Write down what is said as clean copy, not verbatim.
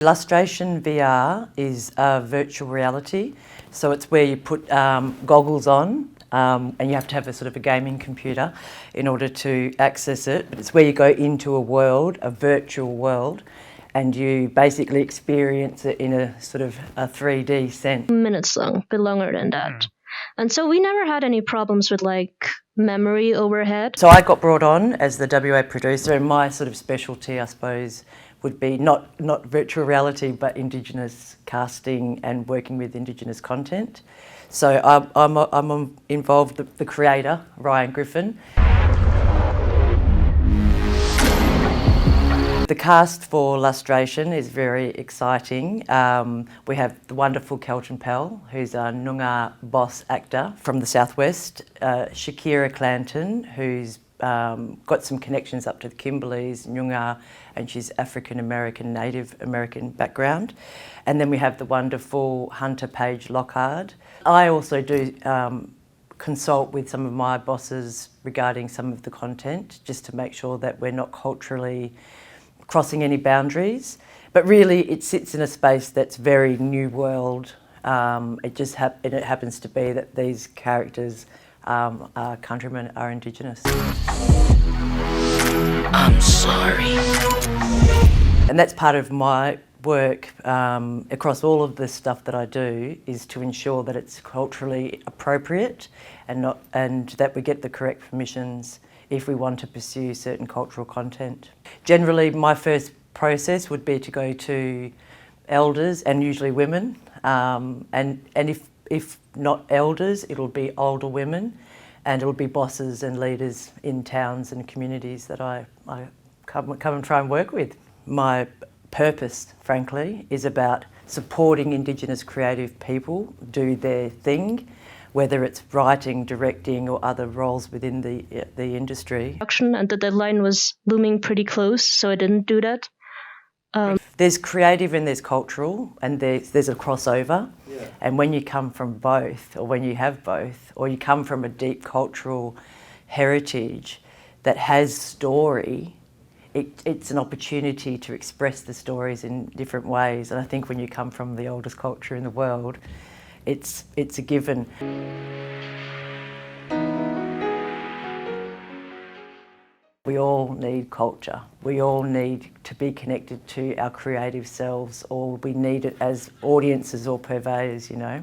Lustration VR is virtual reality, so it's where you put goggles on and you have to have a sort of a gaming computer in order to access it. But it's where you go into a world, a virtual world, and you basically experience it in a sort of a 3D sense. Minutes long, a bit longer than that. And so we never had any problems with like memory overhead. So I got brought on as the WA producer, and my sort of specialty, I suppose, would be not virtual reality, but Indigenous casting and working with Indigenous content. So I'm involved, the creator, Ryan Griffin. The cast for Lustration is very exciting. We have the wonderful Kelton Pell, who's a Noongar boss actor from the southwest, Shakira Clanton, who's got some connections up to the Kimberleys, Noongar, and she's African-American, Native American background. And then we have the wonderful Hunter Page Lockhard. I also do consult with some of my bosses regarding some of the content, just to make sure that we're not culturally crossing any boundaries, but really it sits in a space that's very new world. It happens to be that these characters are countrymen, are Indigenous. I'm sorry. And that's part of my work across all of the stuff that I do, is to ensure that it's culturally appropriate and that we get the correct permissions if we want to pursue certain cultural content. Generally, my first process would be to go to elders, and usually women, and if not elders, it'll be older women, and it'll be bosses and leaders in towns and communities that I come and try and work with. My purpose, frankly, is about supporting Indigenous creative people do their thing, whether it's writing, directing, or other roles within the industry. And the deadline was looming pretty close, so I didn't do that. There's creative and there's cultural, and there's a crossover. Yeah. And when you come from both, or when you have both, or you come from a deep cultural heritage that has story, it's an opportunity to express the stories in different ways. And I think when you come from the oldest culture in the world, it's a given. We all need culture. We all need to be connected to our creative selves, or we need it as audiences or purveyors, you know.